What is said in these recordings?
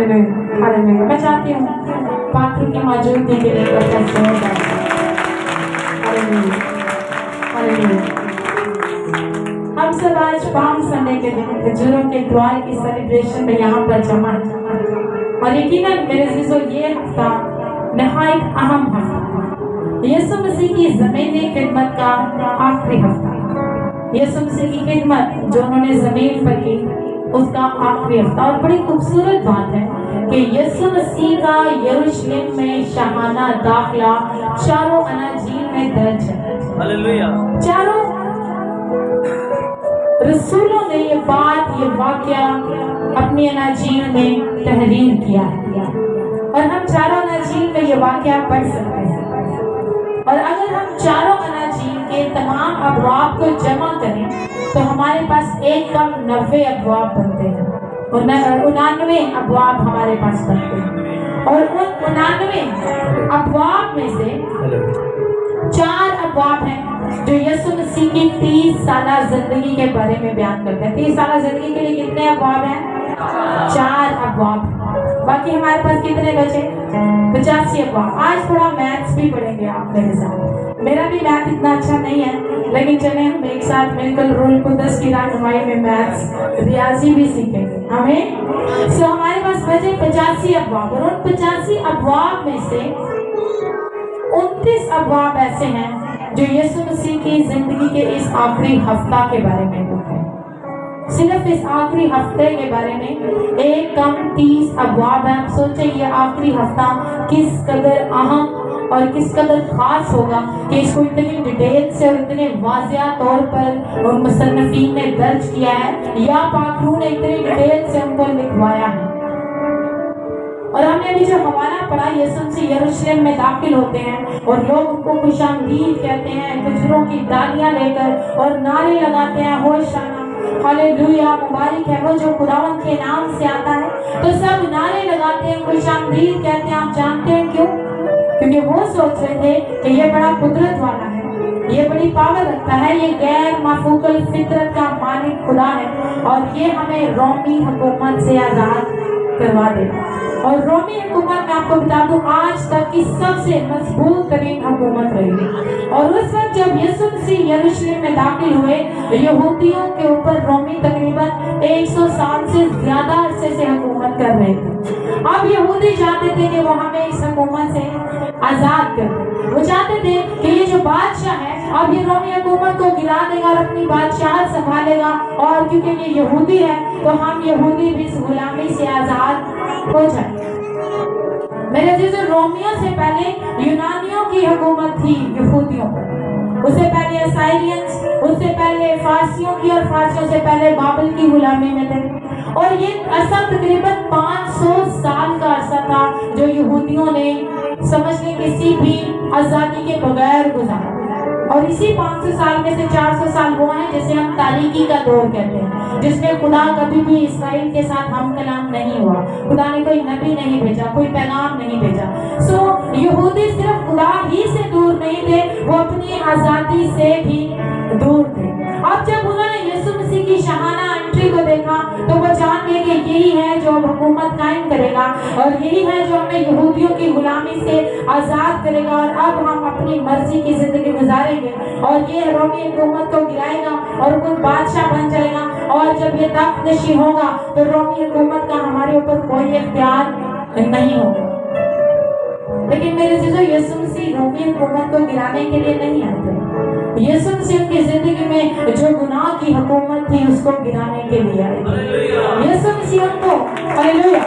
Hallelujah hallelujah. मैं चाहती हूँ पात्रों की मौजूदगी के लिए प्रशंसा हो जाए। Hallelujah hallelujah. हम सब आज पाम संडे के दिन खजूरों के द्वार की सेलिब्रेशन में यहाँ पर जमा हैं और यकीनन मेरे अजीजों ये हफ्ता नहायत अहम हफ्ता है। यीशु मसीह की ज़मीनी खिदमत का आखिरी हफ्ता। यीशु मसीह की खिदमत जो उन्होंने ज़मीन पर की उसका आखिरी हफ्ता। और बड़ी खूबसूरत बात है कि यीशु मसीह का यरूशलेम में शाहाना दाखिला चारों अनाजील में दर्ज है। हालेलुया। चारों रसूलों ने ये बात ये वाकया अपनी अनाजील में तहरीर किया है और हम चारों अनाजील में ये वाकया पढ़ सकते हैं। और अगर हम चारों अनाजील के तमाम अबवाब को जमा करें तो हमारे पास एक कम 90 अबवाब बनते हैं और 99 अबवाब हमारे पास बनते हैं। और उन 99 अबवाब में से 4 अबवाब हैं जो यीशु मसीह की 30 साला जिंदगी के बारे में बयान करते हैं। 30 साला जिंदगी के लिए कितने अबवाब हैं? 4 अबवाब। बाकी हमारे पास कितने बचे? 85 अबवाब। आज थोड़ा मैथ्स भी पढ़ेंगे आप मेरे साथ। मेरा भी मैथ इतना अच्छा नहीं है लेकिन चले हम एक साथ मिलकर रूल कुदस की रहनुमाई में मैथ्स रियाजी भी सीखेंगे। हमें सो हमारे पास बचे 85 अबवाब और उन 85 अबवाब में से 29 अबवाब ऐसे हैं जो यीशु मसीह की जिंदगी के इस आखिरी हफ्ता के बारे में लिखे हैं। सिर्फ इस आखिरी हफ्ते के बारे में एक कम 30 अबवाब हैं। सोचे ये आखिरी हफ्ता किस कदर अहम और किस कदर खास होगा कि इसको इतनी डिटेल से और इतने वाज़िया तौर पर और मुसन्निफीन ने दर्ज किया है या पाकरू ने इतनी डिटेल से उनको लिखवाया है। और हमने अभी जो हवाला पढ़ा यीशु मसीह यरूशलेम में दाखिल होते हैं और लोग उनको खुशामदीद कहते हैं खजूरों की डालियां लेकर और नारे लगाते हैं होशाना हालेलुया मुबारक है वो जो खुदावन के नाम से आता है। तो सब नारे लगाते हैं खुशामदीद कहते हैं। आप जानते हैं क्यों? क्योंकि वो सोच रहे थे कि ये बड़ा कुदरत वाला है, ये बड़ी पावर रखता है, ये गैर माफूकल फितरत का मालिक खुदा है और ये हमें रोमी हुकूमत से आजाद करवा देगा। और रोमी हुकूमत में आपको बता दूं आज तक की सबसे मजबूत तरीन हुकूमत रही। और उस वक्त जब यीशु मसीह यरूशलेम में दाखिल हुए यहूदियों के ऊपर रोमी तकरीबन 100 साल से ज्यादा अरसे से हुकूमत कर रहे थे। अब यहूदी चाहते थे कि वो हमें इस हुकूमत से आजाद कर दे। वो चाहते थे कि ये जो बादशाह है अब ये रोमी हुकूमत को गिरा देगा और अपनी बादशाहत संभालेगा और क्योंकि ये यहूदी है तो हम यहूदी भी इस गुलामी से आजाद हो जाए। मेरे जैसे रोमियों से पहले यूनानियों की हुकूमत थी यहूदियों पर, उससे पहले असाइरियंस, उससे पहले फारसियों की और फारसियों से पहले बाबल की गुलामी में थे। और ये अरसा तकरीबन 500 साल का अरसा था जो यहूदियों ने समझ लें किसी भी आज़ादी के बगैर गुजारा। और इसी 500 साल में से 400 साल वो हैं जिसे हम तारीकी का दौर कहते हैं, जिसमें खुदा कभी भी इसराइल के साथ हम कलाम नहीं हुआ, खुदा ने कोई नबी नहीं भेजा, कोई पैगाम नहीं भेजा। सो यहूदी सिर्फ खुदा ही से दूर नहीं थे, वो अपनी आज़ादी से भी दूर थे। अब जब उन्होंने यीशु मसीह की शाहाना एंट्री को देखा तो वो जान गए कि यही है जो हुकूमत कायम करेगा और यही है जो हमें यहूदियों की गुलामी से आज़ाद करेगा और अब हम अपनी मर्जी की जिंदगी गुजारेंगे और ये रोमी हुकूमत को गिराएगा और वो बादशाह बन जाएगा। और जब ये तख्त नशी होगा तो रोमी हुकूमत का हमारे ऊपर कोई इख्तियार नहीं होगा। लेकिन मेरे चीजों यीशु मसीह रोमी हुकूमत को गिराने के लिए नहीं आते। यीशु मसीह की जिंदगी में जो गुनाह की हुकूमत थी उसको गिराने के लिए आए। यीशु मसीह को हालेलुया,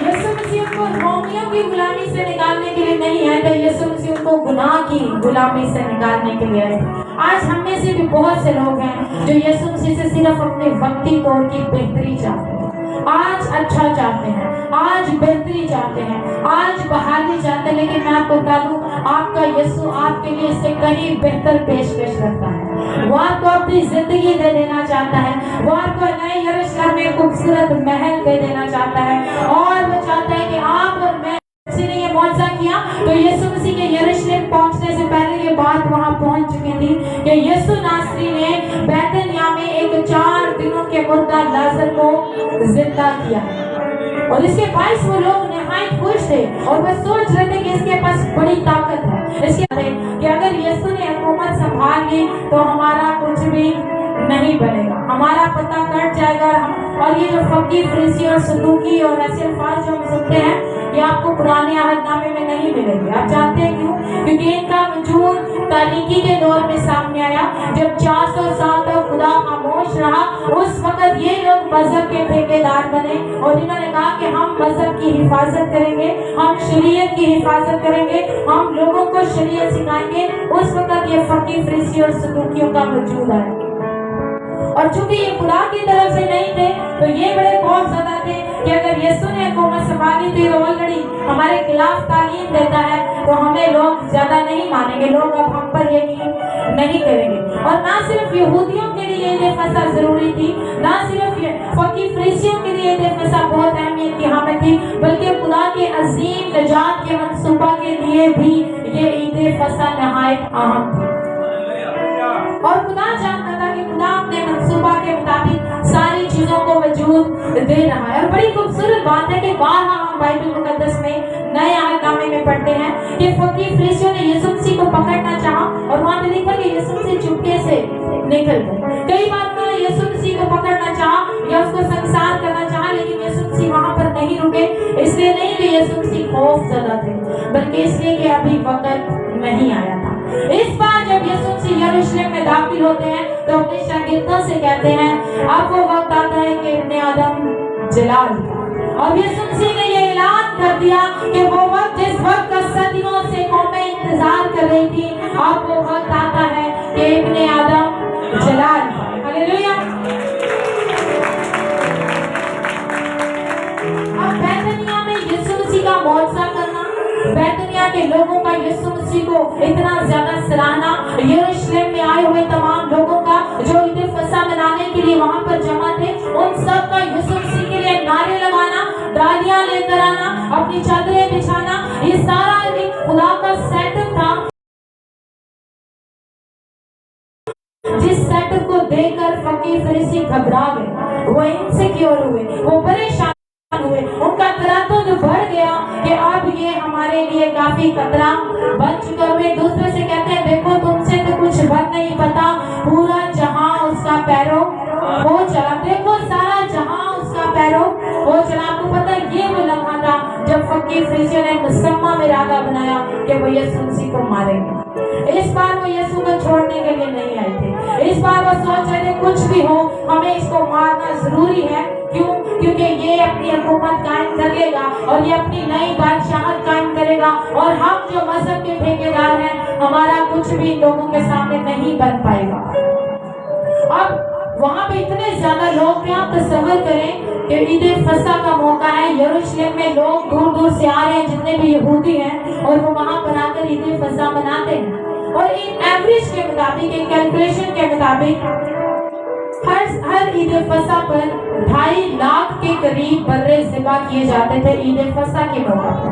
यीशु मसीह को रोमियों की गुलामी से निकालने के लिए नहीं आए थे, यीशु मसीह को गुनाह की गुलामी से निकालने के लिए आए। आज हम में से भी बहुत से लोग हैं जो यीशु मसीह से सिर्फ अपने वक्ती तौर की बेहतरी चाहते हैं, आज अच्छा चाहते हैं, आज बेहतरी चाहते हैं, आज बहाली चाहते हैं। लेकिन मैं आपको बता दूं आपका यीशु आपके लिए इससे कहीं बेहतर पेशकश रखता है। वो आपको अपनी जिंदगी दे देना चाहता है, वो आपको नए यरूशलेम में खूबसूरत महल दे देना चाहता है और वो चाहता है कि आप और मैं ने ये मौजज़ा किया तो यीशु मसीह के यरूशलेम पहुंचने से पहले ये बात वहां पहुंच चुकी थी कि यीशु नासरी ने बैतनिय्याह में एक 4 दिनों के मुर्दा लाजर को जिंदा किया है। और इसके 22 वो लोग नहायत खुश थे और वो सोच रहे थे कि इसके पास बड़ी ताकत है, इसके कि अगर यीशु ने हुकूमत संभाल ली तो हमारा कुछ भी नहीं बनेगा, हमारा पता कट जाएगा। और ये जो फकीर, फरीसी और सदूकी और ऐसे अल्फाज जो हम सुनते हैं, ये आपको पुराने अहदनामे में नहीं मिलेंगे। आप जानते हैं क्यों? क्योंकि इनका वजूद तारीकी के दौर में सामने आया, जब 400 साल तक खुदा खामोश रहा। उस वक्त ये लोग मजहब के ठेकेदार बने और इन्होंने कहा कि हम मजहब की हिफाजत करेंगे, हम शरीयत की हिफाजत करेंगे, हम लोगों को शरीयत सिखाएंगे। उस वक्त ये फकीर, फरीसी और सदूकियों का वजूद आया। और चूंकि ये खुदा की तरफ से नहीं थे तो ये बड़े खौफजदा थे कि अगर यीशु ने हुकूमत संभाली तो ये ऑलरेडी हमारे खिलाफ तालीम देता है, तो हमें लोग ज्यादा नहीं मानेंगे, लोग अब हम पर यकीन नहीं करेंगे। और ना सिर्फ यहूदियों के लिए ये फसा जरूरी थी, ना सिर्फ फकीर फरीसियों के लिए ये फसा बहुत अहमियत की हामिल थी, बल्कि खुदा के अजीम निजात के मंसूबा के लिए भी ये ईद फसा नहायत अहम थी। और खुदा जानता था कि खुदा अपने मंसूबा के मुताबिक सारी चीजों को वजूद दे रहा है। और बड़ी खूबसूरत बात है कि बारहा हम बाइबल मुकद्दस में नए अहदनामे में पढ़ते हैं कि फकीर फरीसियों ने यीशु मसीह को पकड़ना चाहा और वहां पे लिखा कि यीशु मसीह चुपके से निकल गए। कई बार उन्होंने यीशु मसीह को पकड़ना चाहा या उसको संसार करना चाहा, लेकिन यीशु मसीह वहां पर नहीं रुके। इसलिए नहीं कि यीशु मसीह खौफजदा थे, बल्कि इसलिए कि अभी वक्त नहीं आया था। इस बार जब यीशु मसीह यरूशलेम में दाखिल होते हैं तो अपने शागिर्दों से कहते हैं अब वो वक्त आता है कि इब्ने आदम जलाल का। और यीशु मसीह ने ये ऐलान कर दिया कि वो वक्त जिस वक्त का सदियों से कौमें इंतजार कर रही थी, अब वो वक्त आता है कि इब्ने आदम जलाल का। हालेलुया। अब बैतनिया में यीशु मसीह का मौजज़ा करना, बैतनिया के लोगों का यीशु मसीह को इतना ज्यादा सराहना, यरूशलेम में आए हुए तमाम लोगों का जो ईद फसह मनाने के लिए वहां पर जमा थे, उन सब का यीशु मसीह के लिए नारे लगाना, डालियां लेकर आना, अपनी चादरें बिछाना, ये सारा एक खुदा का सेटअप था। जिस सेटअप को देखकर फकीर फरीसी घबरा गए, वो इनसिक्योर हुए, वो परेशान हुए, उनका तरातुन बढ़ गया कि अब ये हमारे लिए काफी खतरा बन चुका। वे एक दूसरे से कहते हैं देखो तुमसे तो कुछ बन नहीं पता, पूरा जहां उसका पैरों हो चला, देखो सारा जहां उसका पैरों हो चला। आपको पता है ये वो लम्हा था जब फकीर फरीसियों ने मुसम्मा में इरादा बनाया कि वो यीशु मसीह को मारेंगे। इस बार वो यीशु को छोड़ने के लिए नहीं आए थे, इस बार वो सोच रहे थे कुछ भी हो हमें इसको मारना जरूरी है। क्यों? क्योंकि ये अपनी हुकूमत कायम कर लेगा और ये अपनी नई बादशाहत कायम करेगा और हम जो मजहब के ठेकेदार हैं हमारा कुछ भी लोगों के सामने नहीं बन पाएगा। अब वहां पे इतने ज्यादा लोग थे, आप तसव्वुर करें कि ईद फसह का मौका है, यरूशलेम में लोग दूर दूर से आ रहे हैं जितने भी यहूदी हैं और वो वहां पर आकर ईद फसह मनाते हैं। और इन एवरेज के मुताबिक, एक कैलकुलेशन के मुताबिक हर ईद फसह पर 2.5 लाख के करीब बर्रे ज़िबा किए जाते थे ईद फसह के मौका पर।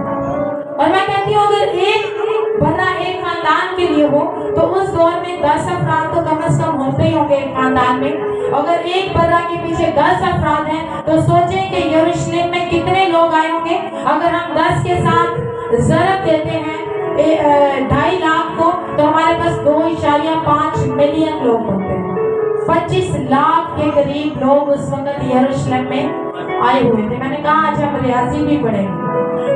और मैं कहती हूँ अगर एक बर्रा एक खानदान के लिए हो तो उस दौर में 10 अफराद तो कम से कम होते ही होंगे एक खानदान में। अगर एक बर्रा के पीछे 10 अफराद हैं तो सोचें कि यरूशलेम में कितने लोग आए होंगे। अगर हम 10 के साथ ज़रब देते हैं 2.5 लाख को तो हमारे पास 2.5 मिलियन लोग होते हैं। 25 लाख के करीब लोग उस वक्त यरूशलेम में आए हुए थे। मैंने कहा आज हम रियाजी भी पढ़ेंगे।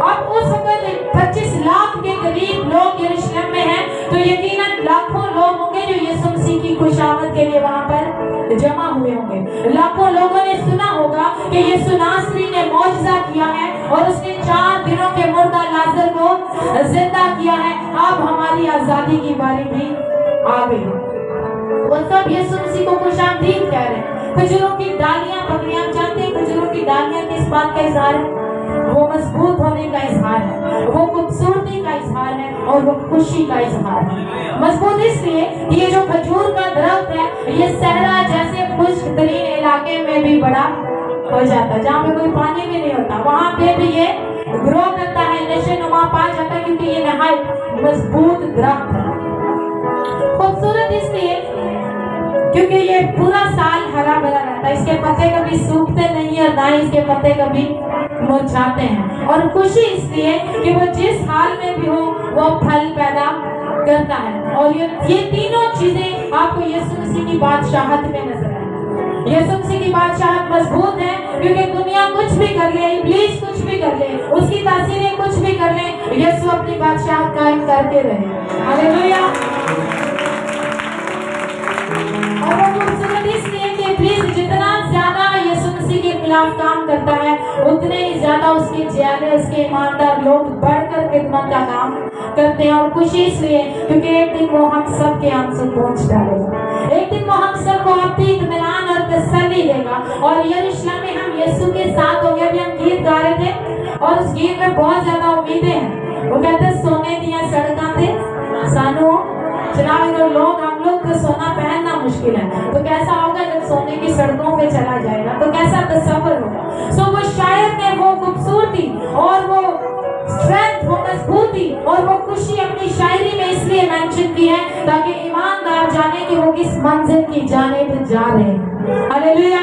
अब उस वक्त 25 लाख के करीब लोग यरूशलेम में हैं तो यकीनन लाखों लोग होंगे जो यीशु मसीह की खुशामद के लिए वहां पर जमा हुए होंगे। लाखों लोगों ने सुना होगा कि यीशु नासरी ने मौजज़ा किया है और उसने 4 दिनों के मुर्दा लाजर को जिंदा किया है। अब हमारी आजादी की बारी भी आ गई। वो सब यीशु मसीह को खुशामदीद कह रहे हैं। खजूरों की डालियां पकड़ियां, जानते हैं खजूरों की डालियां किस बात का इजहार है? वो मजबूत होने का इजहार है, वो खूबसूरती का इजहार है और वो खुशी का इजहार है। मजबूत इसलिए ये जो खजूर का दरख्त है ये सहरा जैसे खुश्क तरीन इलाके में भी बड़ा हो जाता है, जहाँ पे कोई पानी भी नहीं होता वहां पे भी ये ग्रो करता है, नशोनुमा पा जाता है, क्योंकि ये नहायत मजबूत दरख्त है। खूबसूरत इसलिए क्योंकि ये पूरा साल हरा भरा रहता है, इसके पत्ते कभी सूखते नहीं और ना ही इसके पत्ते कभी मुरझाते हैं। और खुशी इसलिए कि वो जिस हाल में भी हो वो फल पैदा करता है। और ये तीनों चीजें आपको यीशु मसीह की बादशाहत में नजर आएगी। यीशु मसीह की बादशाहत मजबूत है, क्योंकि दुनिया कुछ भी कर ले, इब्लीस कुछ भी कर ले, उसकी तासीरें कुछ भी कर ले, यीशु अपनी बादशाहत कायम करके रहे। हालेलुया। और वो खूबसूरत इसलिए कि इब्लीस जितना ज्यादा यीशु मसीह के खिलाफ काम करता है, उतने ही ज्यादा उसके चेले, उसके ईमानदार लोग बढ़कर खिदमत का काम करते हैं। और खुशी इसलिए क्योंकि एक दिन वो हम सब के आंसू पहुंच डालेगा, एक दिन वो हम सबको अपनी इत्मीनान और तसल्ली देगा। और यरूशलेम में हम यीशु के साथ हो गए। अभी हम गीत गा रहे थे और उस गीत में बहुत ज्यादा उम्मीदें हैं। वो कहते सोने दिया सड़का थे सानू चलावे लोग, हम लोग को सोना पहनना मुश्किल है, तो कैसा होगा जब सोने की सड़कों पे चला जाएगा, तो कैसा तस्वर होगा। सो वो शायर ने वो खूबसूरती और वो स्ट्रेंथ, वो मजबूती और वो खुशी अपनी शायरी में इसलिए मेंशन की है ताकि ईमानदार जाने कि वो किस मंजिल की जानिब जा रहे हैं। हालेलुया।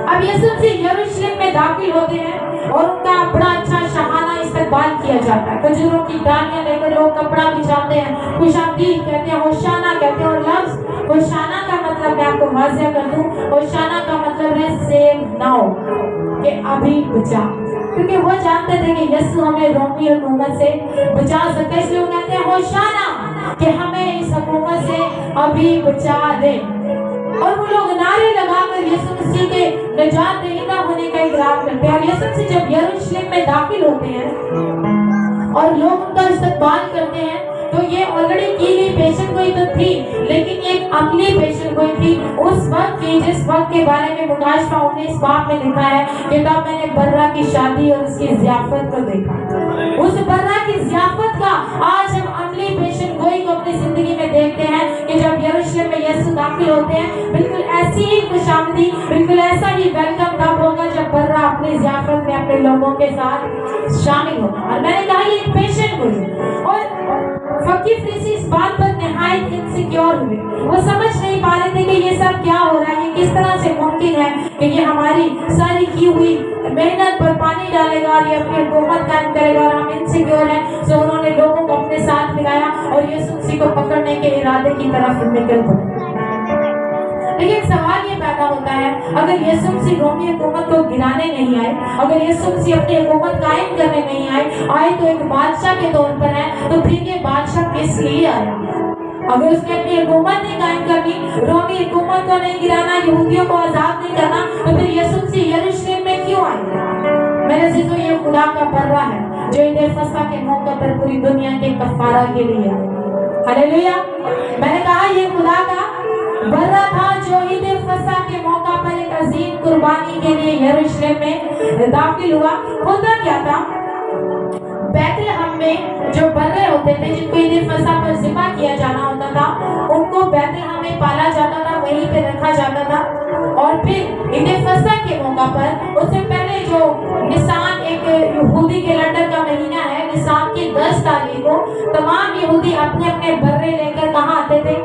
अब यीशु मसीह यरूशलेम में दाखिल होते हैं और उनका बड़ा अच्छा शहाना इस्तकबाल किया जाता है। खजूरों की डालियां लेकर लोग कपड़ा बिछाते हैं, खुशामदीद कहते हैं, होशाना कहते हैं। और लफ्ज होशाना का मतलब मैं आपको वाज़ेह कर दूं, होशाना का मतलब है सेव नाउ, कि अभी बचा। क्योंकि वो जानते थे कि यीशु हमें रोमी हुकूमत से बचा सकते, इसलिए वो कहते हैं होशाना, कि हमें इस हुकूमत से अभी बचा दे। और वो लोग नारे लगाकर यीशु मसीह के निजात दहिंदा होने का इकरार करते हैं। और यीशु मसीह जब यरूशलेम में दाखिल होते हैं और लोग उनका इस्तकबाल करते हैं, तो ये ऑलरेडी की गई पेशन गोई तो थी, लेकिन एक अगली पेशन गोई थी उस वक्त की, जिस वक्त के बारे में मुकाशफा 19 बाब में लिखा है कि तब मैंने बर्रा की शादी और उसकी ज़ियाफत को देखा। उस बर्रा की ज़ियाफत का आज हम अगली पेशन गोई को अपनी जिंदगी में देखते हैं कि जब यरूशलेम में यीशु दाखिल होते हैं, बिल्कुल ऐसी ही खुशामदी, बिल्कुल ऐसा ही वेलकम तब होगा जब बर्रा अपनी ज़ियाफत में अपने लोगों के साथ शामिल होगा। और मैंने कहा ये पेशन गोई। और फकीर फरीसी इस बात पर निहायत इनसिक्योर हुए, वो समझ नहीं पा रहे थे कि ये सब क्या हो रहा है, ये किस तरह से मुमकिन है कि ये हमारी सारी की हुई मेहनत पर पानी डालेगा और ये अपनी हुकूमत कायम करेगा, और हम इनसिक्योर हैं। सो उन्होंने लोगों को अपने साथ मिलाया और यीशु मसीह को पकड़ने के इरादे की तरफ निकल पड़े। लेकिन सवाल ये पैदा होता है, अगर यीशु मसीह रोमी हुकूमत को गिराने नहीं आए, अगर यीशु मसीह अपनी हुकूमत कायम करने नहीं आए तो एक बादशाह के तौर पर है, तो फिर ये बादशाह किस लिए आया? अगर उसने अपनी हुकूमत नहीं कायम करनी, रोमी हुकूमत को नहीं गिराना, यहूदियों को आजाद नहीं करना, तो फिर यीशु मसीह यरूशलेम में क्यों आए? मेरे अज़ीज़ों, ये खुदा का बर्रा है जो ईद फसह के मौके पर पूरी दुनिया के कफारा के लिए आए। हालेलुया। मैंने कहा ये खुदा का बर्रा था जो ईद फसह के मौका पर एक अजीम कुर्बानी के लिए यरूशलेम में दाखिल हुआ। होता क्या था, बैतलहम में जो बर्रे होते थे जिनको ईद फसह पर ज़िबा किया जाना होता था, उनको बैतलहम में पाला जाता था, वहीं पे रखा जाता था। और फिर ईद फसह के मौका पर, उससे पहले जो निसान एक यहूदी कैलेंडर का महीना है, निसान की 10 तारीख को तमाम यहूदी अपने अपने बर्रे लेकर कहाँ आते थे?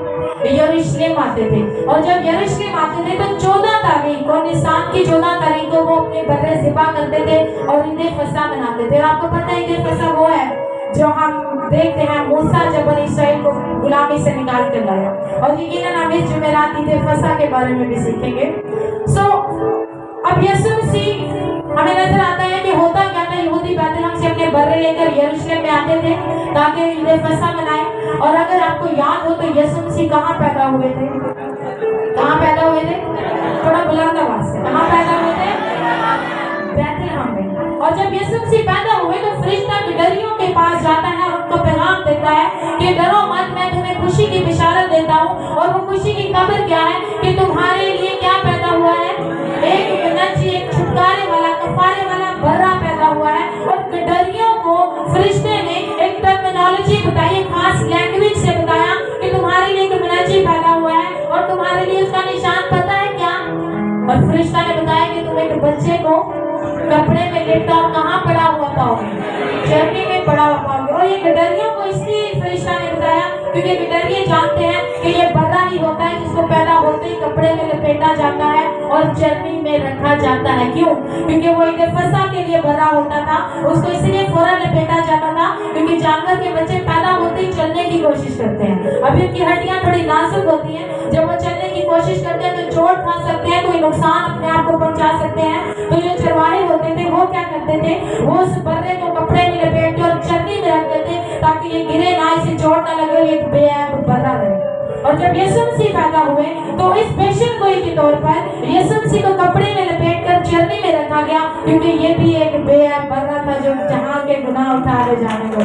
यरूशलेम आते थे। और जब यरूशलेम आते थे तो 14 तारीख को, निसान की 14 तारीख को वो अपने बर्रे ज़िबा करते थे और ईद फसह मनाते थे। और आपको पता है ईद फसह वो है जो हम देखते हैं मूसा जब बनी इसराइल को गुलामी से निकाल कर लाया। और यकीनन हम इस जुमेरात ईद फसह के बारे में भी सीखेंगे। अब यीशु मसीह हमें नजर आता है कि होता क्या था, यहूदी बैतलहम से अपने बर्रे लेकर यरूशलेम में आते थे ताकि ईद फसह मनाएं। और अगर आपको याद हो तो यीशु मसीह कहाँ पैदा हुए थे? कहाँ पैदा हुए थे? थोड़ा बुलंद आवाज से, कहाँ पैदा हुए थे? बैतलहम में। और जब यीशु मसीह पैदा हुए तो फरिश्ता गिदड़ियों के पास जाता है और उनको पैगाम देता है कि डरो मत, मैं तुम्हें खुशी की बिशारत देता हूँ। और वो खुशी की खबर क्या है कि तुम्हारे लिए क्या पैदा हुआ है? एक मुनज्जी, एक छुटकारे वाला, कफारे वाला बर्रा पैदा हुआ है। और गिदड़ियों को फरिश्ते ने एक टर्मिनोलॉजी बताई, खास लैंग्वेज से बताया कि तुम्हारे लिए एक मुनज्जी पैदा हुआ है और तुम्हारे लिए उसका निशान पता है क्या? और फरिश्ता ने बताया कि तुम एक बच्चे को कपड़े में लिपटा और कहाँ पड़ा हुआ पाओगे? चर्नी में पड़ा हुआ पाओगे। और ये गिडरियों को इसलिए फरिश्ता ने बताया क्योंकि गिडरिये जानते हैं कि ये बर्रा ही होता है जिसको पैदा होते ही कपड़े में लपेटा जाता है और चर्नी में रखा जाता है। क्यों? क्योंकि वो ईद फसह के लिए बर्रा होता था, उसको इसलिए फौरन लपेटा जाता था क्योंकि जानवर के बच्चे पैदा होते ही चलने की कोशिश करते हैं। अभी उनकी हड्डियां थोड़ी नाजुक होती हैं, जब वो चलने की कोशिश करते हैं तो चोट खा सकते हैं, कोई नुकसान अपने आप को पहुंचा सकते हैं। तो जो चरवाहे होते थे वो क्या करते थे, वो उस बर्रे को कपड़े में लपेटते और चर्नी में रखते थे ताकि ये गिरे ना, इसे चोट ना लगे, एक बेऐब बर्रा रहे। और जब यीशु मसीह पैदा हुए तो इस पेशन गोई के तौर पर यीशु मसीह को कपड़े में लपेटकर चर्नी में रखा गया क्योंकि ये भी एक बेऐब बर्रा था जो जहां के गुनाह उठा ले जाने को।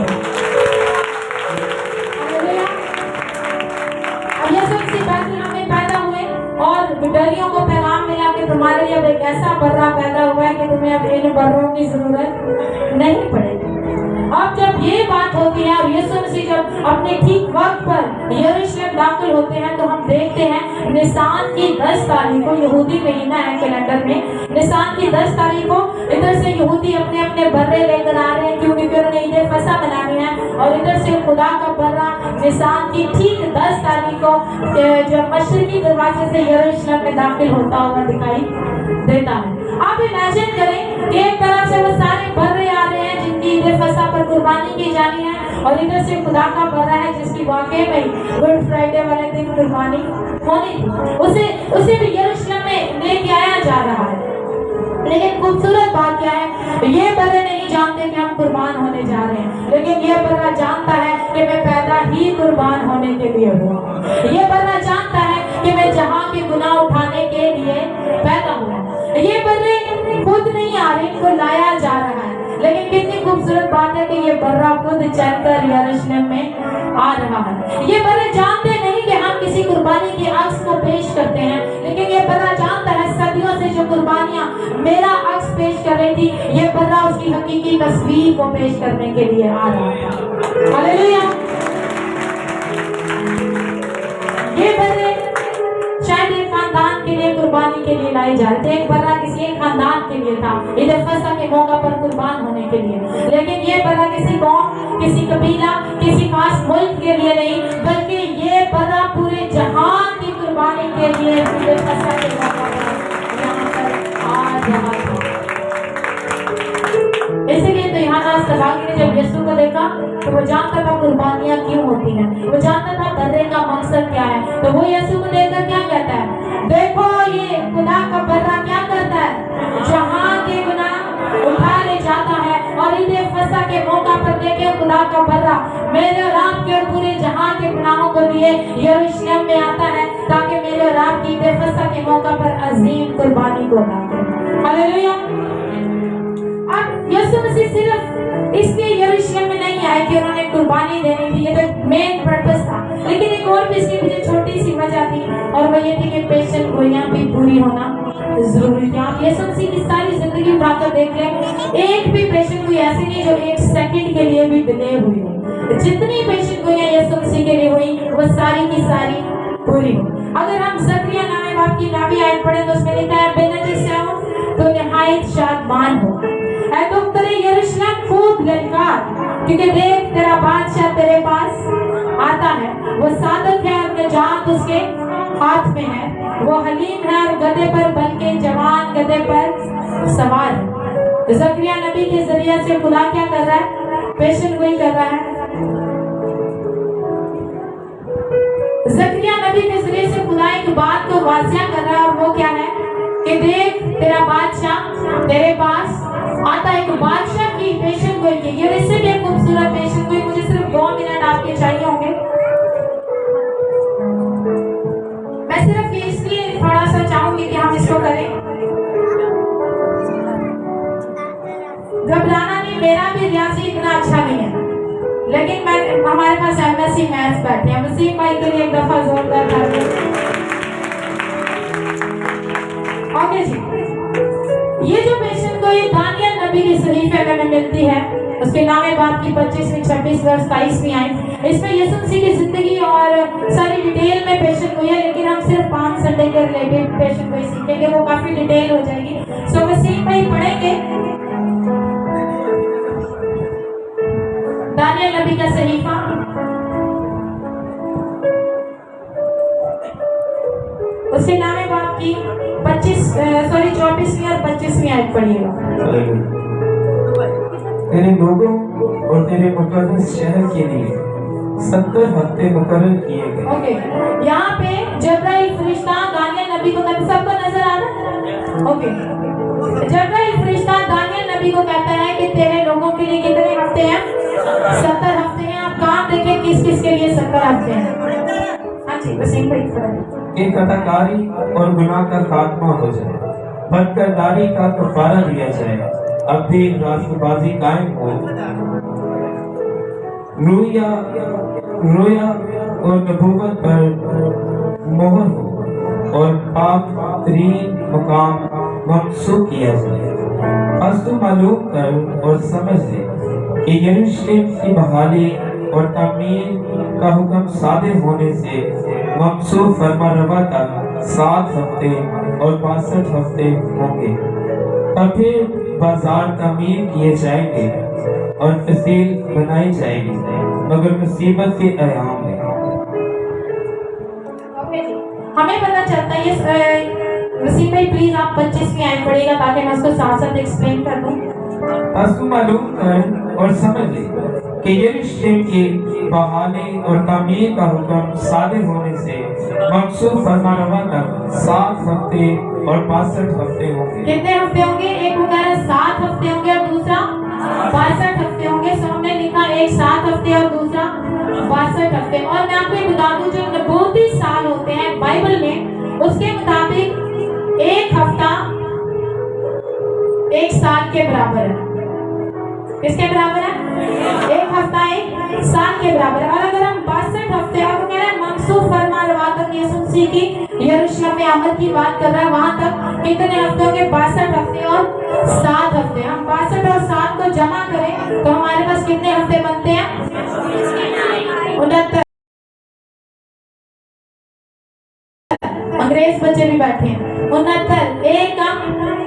अब यीशु मसीह बैतलहम में पैदा हुए और गिडरियों को पैगाम मिला कि तुम्हारे लिए अब एक ऐसा बर्रा पैदा हुआ है कि तुम्हें अब इन बर्रों की जरूरत नहीं पड़ेगी। अब जब ये बात होती है और यीशु मसीह जब अपने ठीक वक्त पर यरूशलेम दाखिल होते हैं तो हम देखते हैं निसान की 10 तारीख को, यहूदी महीना है कैलेंडर में, निसान की 10 तारीख को इधर से यहूदी अपने अपने बर्रे लेकर आ रहे हैं क्योंकि उन्होंने ईद फसह मनानी है। और इधर से खुदा का बर्रा निसान की ठीक 10 तारीख को जब मशरकी दरवाजे से यरूशलेम में दाखिल होता हुआ दिखाई देता है। आप इमेजिन करें कि एक तरफ से वो सारे बर्रे आ रहे हैं जिनकी ईद फसह पर कुर्बानी की जानी है और इधर से खुदा का बर्रा है जिसकी वाकई में गुड फ्राइडे वाले दिन कुर्बानी होनी थी, उसे भी यरूशलेम में लेके आया जा रहा है। लेकिन खूबसूरत बात क्या है, ये बर्रे नहीं जानते कि हम कुर्बान होने जा रहे हैं, लेकिन ये बर्रा जानता है कि मैं पैदा ही कुर्बान होने के लिए हुआ। ये बर्रा जानता है कि मैं जहां के गुनाह उठाने के लिए पैदा हुआ। ये बर्रे खुद नहीं आ रहे, इनको लाया जा रहा है। लेकिन कितनी खूबसूरत बात है कि ये बर्रा खुद चलकर यरूशलेम में आ रहा है। ये बर्रे जानते नहीं कि हम किसी कुर्बानी के अक्स को पेश करते हैं, लेकिन ये बर्रा जानता है सदियों से जो कुर्बानियां मेरा अक्स पेश कर रही थी, ये बर्रा उसकी हकीकी तस्वीर को पेश करने के लिए आ रहा था। हालेलुया। ये बर्रे शायद एक खानदान के लिए कुर्बानी के लिए लाई जा रहे थे। एक बर्रा किसी एक खानदान के लिए था ईद फसह के मौका पर कुर्बान होने के लिए, लेकिन ये बर्रा किसी कौम, किसी कबीला, किसी खास मुल्क के लिए नहीं, बल्कि ये बर्रा पूरे जहान की कुर्बानी के लिए ईद फसह के मौका पर यहाँ पर आ रहा था। इसीलिए तो यहाँ सभागी ने जब यीशु को देखा तो वो जानता था कुर्बानियां क्यों होती हैं, वो जानता था बर्रे का मकसद क्या है। तो वो यीशु को देखकर क्या कहता है, देखो ये खुदा का बर्रा क्या करता है, जहां के गुनाह उठा ले जाता है। और ईद फसह के मौका पर देखे खुदा का बर्रा मेरे और आपके और पूरे जहां के गुनाहों को लिए यरूशलेम में आता है ताकि मेरे और आपकी ईद फसह के मौका पर अजीम कुर्बानी को अदा करे। हालेलुया। अब यीशु मसीह सिर्फ इसलिए यरूशलेम में नहीं आए कि उन्होंने कुर्बानी देनी थी, ये तो मेन पर्पस था, लेकिन एक और भी इसकी मुझे छोटी सी वजह थी और वो ये थी कि पेशन गोइयां भी पूरी होना जरूरी थी। आप यीशु मसीह की सारी जिंदगी उठाकर देख लें, एक भी पेशन गोई ऐसी नहीं जो एक सेकंड के लिए भी डिले हुई हो। जितनी पेशन गोइयां यीशु मसीह के लिए हुई वो सारी की सारी पूरी हो। अगर हम ज़करिया नामे बाप की नावी आयत पढ़े तो उसमें लिखा है, बेनजी से हूं तो निहायत शादमान हो, ऐ तुम तेरे यरूशलेम खूब ललकार, क्योंकि देख तेरा बादशाह तेरे पास आता है, वो सादत है और निजात उसके हाथ में है, वो हलीम है और गधे पर बनके जवान गधे पर सवार है। ज़करिया नबी के जरिए से खुदा क्या कर रहा है, पेशन गोई कर रहा है। ज़करिया नबी के जरिए से खुदा एक बात को वाज़िया कर रहा है और वो क्या है कि देख तेरा बादशाह तेरे पास आता है। एक बादशाह की पेशन गोई की, ये इससे भी खूबसूरत पेशन गोई, मुझे सिर्फ 2 मिनट आपके चाहिए होंगे। मैं सिर्फ ये इसलिए थोड़ा सा चाहूंगी कि हम इसको करें। घबराना नहीं, मेरा भी रियाजी इतना अच्छा नहीं है, लेकिन मैं हमारे पास एमएससी मैथ्स बैठे हैं, वसीम भाई के लिए एक दफा जोरदार तालियां। ओके जी, ये जो पेशन गोई दानियल नबी के सहीफे में मिलती है, उसके नामे बाप की 25वीं 26 वर्ष 23वीं आई। इसमें यीशु मसीह की जिंदगी और सारी डिटेल में पेशन गोई है, लेकिन हम सिर्फ 5 संडे के रिलेटेड पेशन गोई सीखेंगे, वो काफी डिटेल हो जाएगी। सो वसीम भाई पढ़ेंगे नबी का सहीफा उसके नामे बाप की 24वीं और 25वीं आयत पढ़िएगा। तेरे लोगों और तेरे मुकद्दस शहर के लिए 70 हफ्ते मुकर्रर किए गए। ओके, यहाँ पे जब्राइल फरिश्ता दानियल नबी को कहता, सबको नजर आ रहा है? ओके, जब्राइल फरिश्ता दानियल नबी को कहता है कि तेरे लोगों के लिए कितने हफ्ते हैं? 70 हफ्ते हैं। आप काम देखें किस किस के लिए 70 हफ्ते हैं। हाँ जी, बस एक कि कताकारी और गुनाह का खात्मा हो जाए, बदकरदारी का कफारा दिया जाए, अब भी रास्तबाजी कायम हो, रोया और नबूवत पर मोहर हो और पाक तरीन मुकाम मंसूब किया जाए। बस तू मालूम कर और समझ ले कि यरूशलेम की बहाली और तामीर का हुक्म सादिर होने से मंसूब फरमारवा तक 7 हफ्ते और 62 हफ्ते होंगे। तब फिर बाजार तामीर किए जाएंगे और तहसील बनाई जाएगी, मगर मुसीबत के अयाम में। हमें पता चलता है ये वसीम भाई प्लीज आप 25वीं आयत पढ़िएगा ताकि मैं उसको साथ साथ एक्सप्लेन कर दूं। बस तू मालूम कर और समझ ले कि यरूशलेम की बहाली और तामीर का हुक्म सादिर होने से मंसूब फरमारवा तक 7 हफ्ते और 62 हफ्ते होंगे। कितने हफ्ते होंगे? एक वो कह रहा है 7 हफ्ते होंगे और दूसरा 62 हफ्ते होंगे। सो हमने लिखा एक 7 हफ्ते और दूसरा 62 हफ्ते। और मैं आपको बता दूं जो नबूती साल होते हैं बाइबल में, उसके मुताबिक एक हफ्ता 1 साल के बराबर है। किसके बराबर है? एक हफ्ता 1 साल के बराबर है। और अगर हम 62 हफ्ते और कह रहे हैं मंसूब फरमा रवा तक यीशु मसीह की यरूशलेम में आमद की बात कर रहा है, वहां तक कितने हफ्ते होंगे? 62 हफ्ते और 7 हफ्ते। हम 62 और 7 को जमा करें तो हमारे पास कितने हफ्ते बनते हैं? 69। अंग्रेज बच्चे भी बैठे हैं। 69 1 कम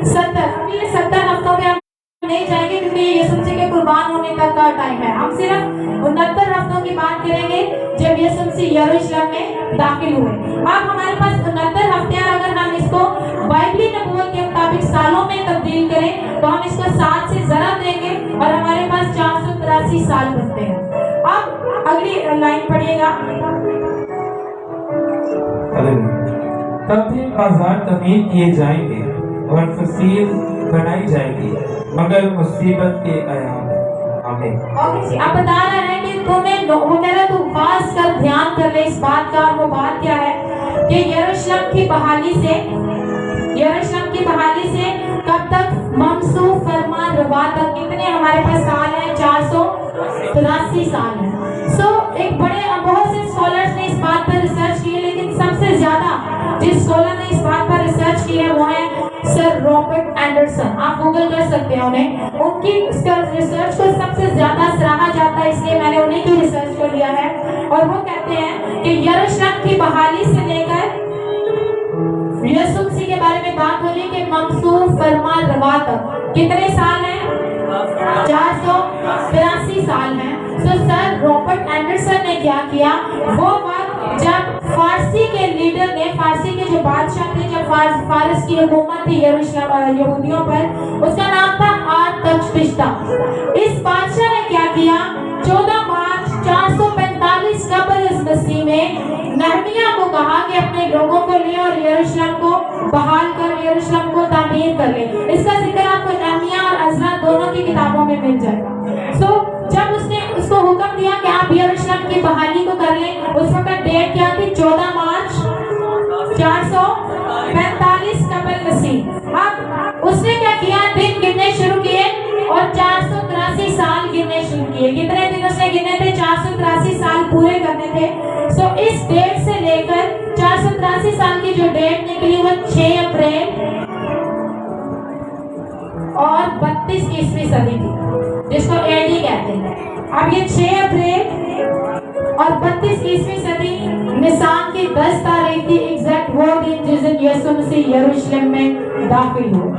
70। अभी ये 70 हफ्तों में हम नहीं जाएंगे क्योंकि ये यीशु मसीह के कुर्बान होने तक का टाइम है। हम सिर्फ 69 हफ्तों की बात करेंगे जब यीशु मसीह यरूशलेम में दाखिल हुए। अब हमारे पास 69 हफ्ते हैं। अगर हम इसको बाइबली नबूवत के मुताबिक सालों में तब्दील करें तो हम इसको 7 से जरा देंगे और हमारे पास 483 साल बनते हैं। अब अगली लाइन पढ़िएगा। तब भी बाजार तमीर किए जाएंगे और फसील बनाई जाएगी, मगर मुसीबत के अयाम में। अब बता रहा है कि तुम्हें वो कह रहा तू खास कर ध्यान कर ले इस बात का। और वो बात क्या है कि यरूशलेम की बहाली से कब तक? मंसूब फरमान रवा तक कितने हमारे पास साल है? 483 साल है। एक बहुत से स्कॉलर्स ने इस बात पर रिसर्च की है, लेकिन सबसे ज्यादा जिस स्कॉलर ने इस बात पर रिसर्च की है वो है सर रॉबर्ट एंडरसन। आप गूगल कर सकते हैं उन्हें। उनकी रिसर्च को सबसे ज्यादा सराहा जाता है, इसलिए मैंने उन्हीं की रिसर्च को लिया है। और वो कहते हैं कि यरूशलेम की बहाली से लेकर यीशु मसीह के बारे में बात हो रही है कि मंसूब फरमान रवा तक कितने साल हैं? 483 साल हैं। सर रॉबर्ट एंडरसन ने क्या किया? वो वक्त जब फारसी के लीडर ने, फारसी के जो बादशाह थे, जब फारस की हुकूमत थी यरूशलेम यहूदियों पर, उसका नाम था आर्तशपिश्ता। इस बादशाह ने क्या किया? 14 मार्च 445 कबल मसीह में नहमिया को कहा कि अपने लोगों को ले और यरूशलेम को बहाल कर, यरूशलेम को तामीर कर ले। इसका जिक्र आपको नहमिया और अज़रा दोनों की किताबों में मिल जाएगा। जब उसने उसको हुक्म दिया कि आप यरूशलेम की बहाली को कर लें, उस वक्त डेट क्या थी? 14 मार्च 445 कबल मसीह। अब उसने क्या किया? दिन गिनने शुरू किए और 483 साल गिनने शुरू किए। कितने दिन उसने गिने थे? 483 साल पूरे करने थे। इस डेट से लेकर 483 साल की जो डेट निकली वो 6 अप्रैल और 32 ईस्वी सदी थी, जिसको एडी कहते हैं। अब ये 6 अप्रैल और 32 ईस्वी सदी निसान की 10 तारीख थी, एग्जैक्ट वो दिन जिस दिन यीशु मसीह यरूशलेम में दाखिल हुए।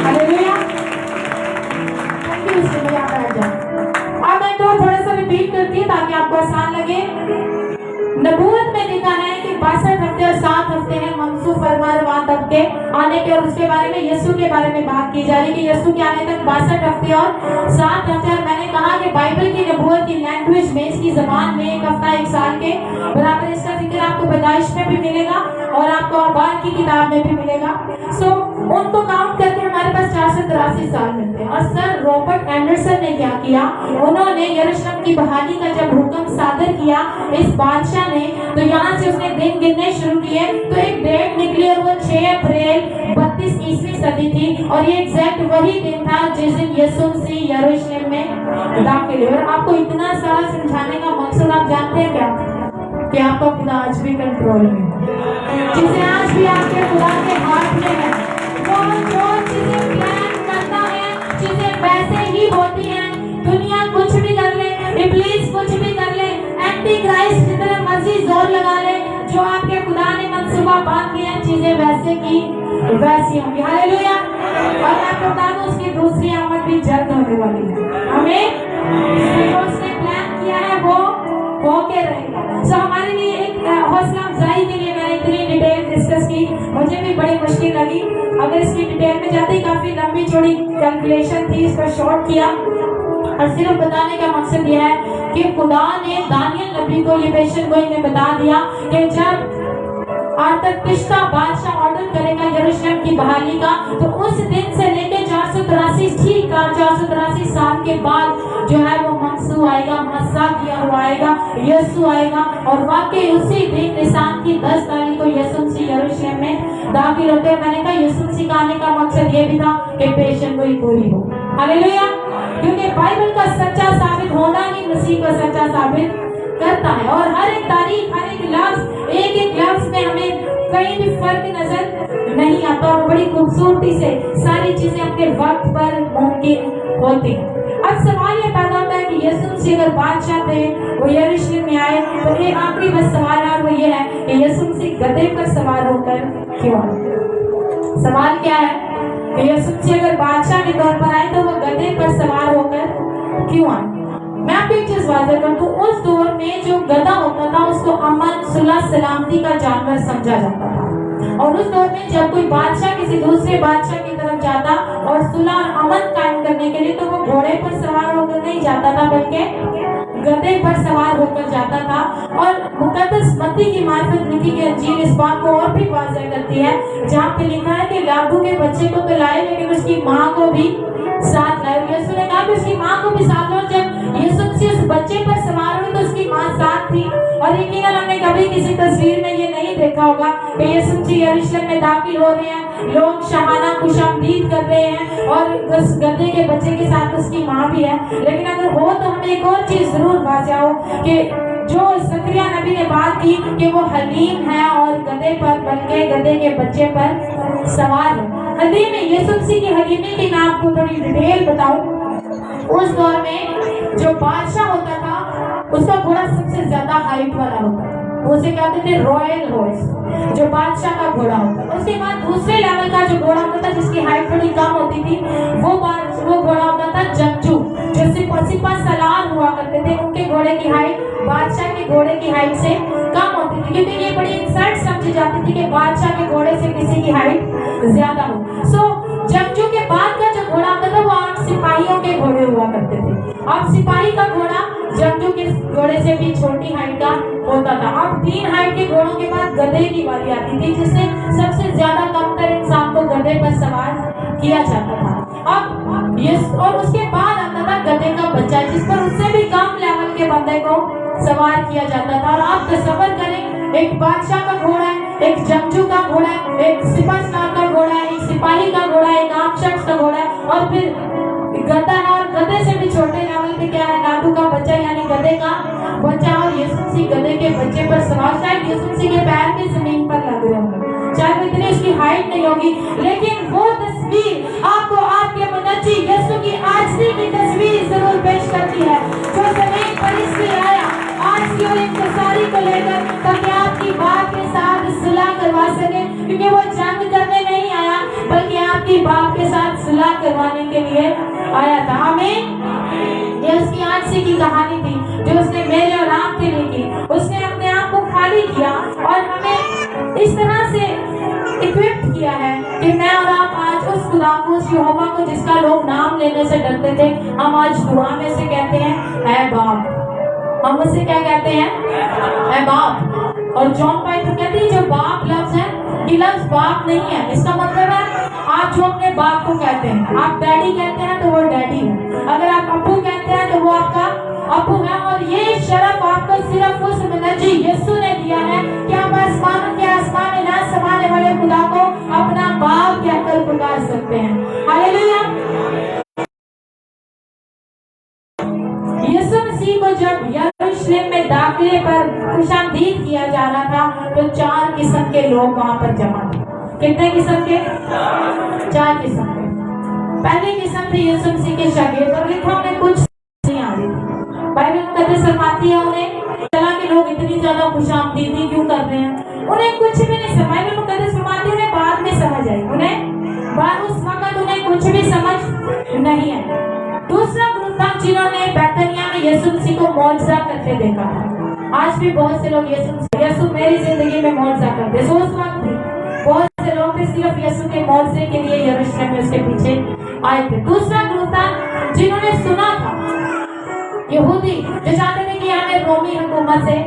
हालेलुया। अब मैं तो थोड़ा सा आपको आसान लगे। नबूवत में लिखा है कि 62 हफ्ते और 7 हफ्ते हैं मंसूख फरमान तब के आने के, और उसके बारे में यीशु के बारे में बात की जा रही है कि यीशु के आने तक 62 हफ्ते और 7 हफ्ते। और मैंने कहा कि बाइबल की नबूवत की लैंग्वेज में, इसकी जबान में 1 हफ्ता 1 साल के बराबर। इसका जिक्र आपको पैदाइश में भी मिलेगा और आपको अखबार की किताब में भी मिलेगा। सो उनको काउंट करके हमारे पास 483 साल मिलते हैं। और सर रॉबर्ट एंडरसन ने क्या किया, उन्होंने यरूशलेम की बहाली का जब हुक्म सादर किया इस बादशाह ने, तो यहाँ से उसने दिन गिनने शुरू किए। तो एक डेट निकली और वो 6 अप्रैल 32 ईस्वी सदी थी, और ये एग्जैक्ट वही दिन था जिस दिन यीशु मसीह यरूशलेम में दाखिल हुए। और आपको इतना सारा समझाने का मकसद आप जानते हैं क्या, कि आपका खुदा आज भी कंट्रोल में है, जिसे आज भी आपके खुदा के हाथ में है। वो जो चीजें प्लान करता है, चीजें वैसे ही होती हैं। दुनिया कुछ भी कर ले, इब्लीस कुछ भी कर ले, एंटी क्राइस्ट जितने मर्जी जोर लगा ले, जो आपके खुदा ने मंसूबा बांध दिया, चीजें वैसे की वैसी होंगी। हालेलुया। और मैं आपको बता दूं, उसकी दूसरी आमद भी जल्द होने वाली है। हमें जो उसने प्लान किया है वो होके रहेगा। सो हमारे लिए एक हौसला अफजाई के लिए मैंने इतनी डिटेल डिस्कस की, मुझे भी बड़ी मुश्किल लगी। अगर इसकी डिटेल में जाती, काफी लंबी चौड़ी कैलकुलेशन थी, इसको शॉर्ट किया। और सिर्फ बताने का मकसद यह है कि खुदा ने दानियल नबी को ये पेशन गोई ने बता दिया कि जब आर्तकपिश्ता बादशाह ऑर्डर करेगा यरूशलेम की बहाली का, तो उस दिन से लेके 483 साल के बाद जो है वो मंसूह आएगा, मस्सा किया हुआ आएगा, यीशु आएगा। और वाकई उसी दिन निसान की 10 तारीख को यीशु मसीह यरूशलेम में दाखिल होते हैं। मैंने कहा यीशु मसीह का आने का मकसद ये भी था कि पेशन गोई पूरी हो। हालेलुया। क्योंकि बाइबल का सच्चा साबित होना ही मसीह का सच्चा साबित करता है। और हर एक तारीख, हर एक लफ्ज, एक एक लफ्ज में हमें कहीं भी फर्क नजर नहीं आता, और बड़ी खूबसूरती से सारी चीजें अपने वक्त पर मुमकिन होती हैं। अब सवाल ये पैदा होता है कि यीशु मसीह अगर बादशाह थे, वो यरूशलेम में आए, तो ये आखिरी बस सवाल है, और वो ये है कि यीशु मसीह गधे पर सवार होकर क्यों आए। सवाल क्या है कि यीशु मसीह अगर बादशाह के तौर पर आए, तो वो गधे पर सवार होकर क्यों आए। मैं आपको एक चीज वाज़ेह कर दूं, उस दौर में जो गधा होता था उसको अमन, सुलह, सलामती का जानवर समझा जाता था। और उस दौर में जब कोई बादशाह किसी दूसरे बादशाह की तरफ जाता और सुलह और अमन कायम करने के लिए, तो वो घोड़े पर सवार होकर नहीं जाता था, बल्कि गधे पर सवार होकर जाता था। और मुकद्दस मत्ती की मार्फत लिखी गई अंजील इस बात को और भी वाज़ेह करती है, जहाँ पे लिखा है कि लाडू के बच्चे को तो लाए, लेकिन उसकी माँ को भी साथ लाए। यीशु ने कहा कि उसकी माँ को भी साथ लो। जब यीशु मसीह उस बच्चे पर सवार हुए, तो उसकी माँ साथ थी। और यकीनन हमने कभी किसी तस्वीर में ये नहीं देखा होगा कि यीशु मसीह यरूशलेम में दाखिल हो रहे हैं, लोग शहाना खुशामदीद कर रहे हैं, और उस गधे के बच्चे के साथ उसकी माँ भी है। लेकिन अगर हो तो हमें एक और चीज जरूर वाज़ेह हो कि जो ज़करिया नबी ने बात की कि वो हलीम है और गधे पर, बल्कि गधे के बच्चे पर सवार है। हलीम, यीशु मसीह की हलीमी की मैं आपको थोड़ी डिटेल बताऊं। उस दौर में जो बादशाह होता था, उसका घोड़ा सबसे ज्यादा हाइट वाला होता था, उसे कहते थे रॉयल हॉर्स, जो बादशाह का घोड़ा होता था। उसके बाद दूसरे लेवल का जो घोड़ा होता था, जिसकी हाइट थोड़ी कम होती थी, वो घोड़ा होता था जंगजू, जो सिपा सलार हुआ करते थे। उनके घोड़े की हाइट बादशाह के घोड़े की हाइट से कम होती थी, क्योंकि ये बड़ी इंसल्ट समझी जाती थी कि बादशाह के घोड़े से किसी की हाइट ज्यादा हो। सो जंगजू के बाद का जो घोड़ा होता था, वो आम सिपाहियों के घोड़े हुआ करते थे। अब सिपाही का घोड़ा जंगजू के घोड़े से भी छोटी हाइट का होता था। अब 3 हाइट के घोड़ों के बाद गधे की बारी आती थी, जिससे सबसे ज्यादा कमतर इंसान को गधे पर सवार किया जाता था। अब और उसके बाद आता था गधे का बच्चा, जिस पर उससे भी कम लेवल के बंदे को सवार किया जाता था। और आप तसव्वुर करें, एक बादशाह का घोड़ा है, एक जंगजू का घोड़ा है, एक सिपाही का घोड़ा है, एक सिपाही का घोड़ा है, एक आम शख्स का घोड़ा है, और फिर गधा है। और गधे से भी छोटे लेवल पे क्या है, लाडू का बच्चा, यानी गधे का बच्चा। और यीशु मसीह गधे के बच्चे पर सवार, शायद यीशु मसीह के पैर भी जमीन पर लग रहे होंगे, चाहे वो इतनी उसकी हाइट नहीं होगी, लेकिन वो तस्वीर आपको आपके मुनज्जी यीशु की आजली की तस्वीर जरूर पेश करती है, जो जमीन पर इसलिए आया आज की और इंतजारी को लेकर, ताकि आपकी बाप के साथ सुलह करवा सके। क्योंकि वो जंग करने नहीं आया, बल्कि आपकी बाप के साथ सुलह करवाने के लिए आया था। आमीन। ये उसकी आजली की कहानी थी, जो उसने मेरे और کے لیے کی. اس نے اپنے آپ کو خالی کیا اور ہمیں اس طرح سے equipped کیا ہے کہ میں اور آپ آج اس خدا کو، اس یہوہ کو جس کا لوگ نام لینے سے ڈرتے تھے، ہم آج دعا میں سے کہتے ہیں اے باپ. ہم اس سے کیا کہتے ہیں؟ اے باپ. اور جان پائٹر کہتے ہیں جو باپ لفظ ہے یہ لفظ باپ نہیں ہے. اس کا مطلب ہے آپ جو اپنے باپ کو کہتے ہیں، آپ ڈیڈی کہتے ہیں تو وہ ڈیڈی ہے، اگر آپ ابو کہتے ہیں تو وہ آپ کا ابو ہے. اور یہ شرف آپ کو صرف اس منجی یسوع نے دیا ہے کہ آپ آسمانوں کے آسمان میں نہ سمانے والے خدا کو اپنا باپ کہہ کر پکار سکتے ہیں. ہاللیلویا. یسوع مسیح کو جب یروشلم میں داخلے پر خوشامدید کیا جا رہا تھا تو 4 قسم کے لوگ وہاں پر جمع تھے. کتنے قسم کے؟ 4 قسم کے. پہلی قسم تھی یسوع مسیح کے شاگرد، اور لکھا انہیں کچھ نہیں آ رہی تھی. بائبل مقدس فرماتی ہے انہیں چلا کہ لوگ اتنی زیادہ خوشامدیدی کیوں کر رہے ہیں، انہیں کچھ بھی نہیں سمجھ. بائبل مقدس فرماتی ہے انہیں بعد میں سمجھ آئی، اس وقت انہیں کچھ بھی سمجھ نہیں آئی. دوسرا گروپ تھا جنہوں نے بیتنیہ میں یسوع مسیح کو معجزہ کرتے دیکھا. آج بھی بہت سے لوگ یسوع میری زندگی میں معجزہ کرتے. اس وقت بھی بہت سے لوگ تھے صرف یسوع کے معجزے کے لیے یروشلم میں اس کے پیچھے آئے تھے. دوسرا گروپ تھا جنہوں نے سنا تھا، یہودی جو چاہتے تھے کہ ہمیں رومی حکومت سے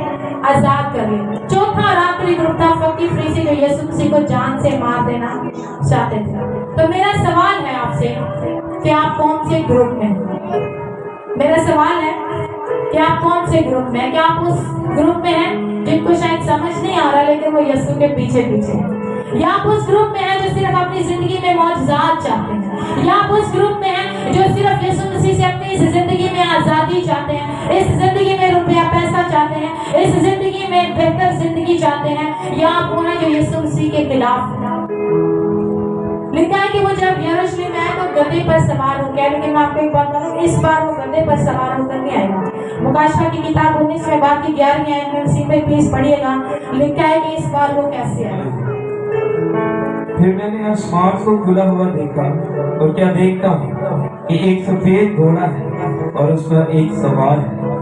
آزاد کر لیں. چوتھا اور آخری گروپ تھا فقیر فریسی جو یسوع مسیح کو جان سے مار دینا چاہتے تھے. تو میرا سوال ہے آپ سے کہ آپ کون سے گروپ میں ہیں؟ میرا سوال ہے کہ آپ کون سے گروپ میں ہیں؟ کہ آپ اس گروپ میں ہیں جن کو شاید سمجھ نہیں آ رہا لیکن وہ یسوع کے پیچھے ہیں، یا آپ اس گروپ میں ہیں جو صرف اپنی زندگی میں معجزات چاہتے ہیں، یا آپ اس گروپ میں ہیں جو صرف یسوع مسیح سے اپنی اس زندگی میں آزادی چاہتے ہیں، اس زندگی میں روپیہ پیسہ چاہتے ہیں، اس زندگی میں بہتر زندگی چاہتے ہیں، یا آپ وہ ہیں جو یسوع مسیح کے خلاف ہیں. لکھا ہے کہ وہ جب یروشلم میں آئے تو گدھے پر سوار ہو گیا. لیکن میں آپ کو ایک بات بتاؤں، اس بار وہ گدھے پر سوار ہو کر نہیں آئے گا. مکاشفہ کی کتاب 19 باب کی 11 آیت میں اسی میں پلیز پڑھیے گا. لکھا ہے کہ اس بار وہ کیسے آئے گا. پھر میں نے آسمان کو کھلا ہوا دیکھا، اور کیا دیکھتا ہوں کہ ایک سفید گھوڑا ہے اور اس پر ایک سوار ہے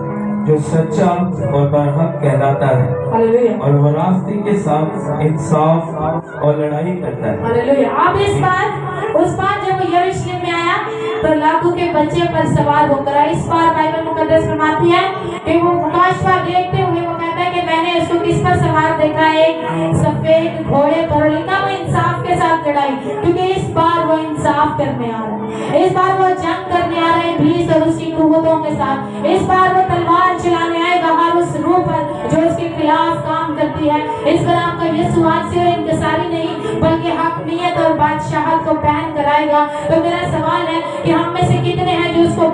جو سچا اور برحق کہلاتا ہے، اور وہ راستے کے ساتھ انصاف اور لڑائی کرتا ہے. ہاللیلویا. اب اس بار جب وہ یروشلم میں آیا تو لاکھوں کے بچے پر سوار ہو کر آئے. اس بار بائبل مقدس فرماتی ہے کہ وہ مکاشفہ دیکھتے ہوئے وہ کہتا ہے کہ میں نے اس کو کس پر سوار دیکھا، ایک سفید گھوڑے پر. لکھا وہ انصاف کے ساتھ لڑائی، کیونکہ اس بار وہ انصاف کرنے آ رہا ہے. اس بار وہ جنگ کرنے آ رہے ہیں ابلیس اور اس کی قوتوں کے ساتھ. اس بار وہ تلوار چلانے آئے گا ہر اس روح پر جو اس کے خلاف کام کرتی ہے. اس بار آپ کا یسوع آج سے انکساری نہیں بلکہ حقیقت اور بادشاہت کو پہن کر آئے گا. تو میرا سوال ہے کہ ہم میں سے کتنے ہیں جو اس کو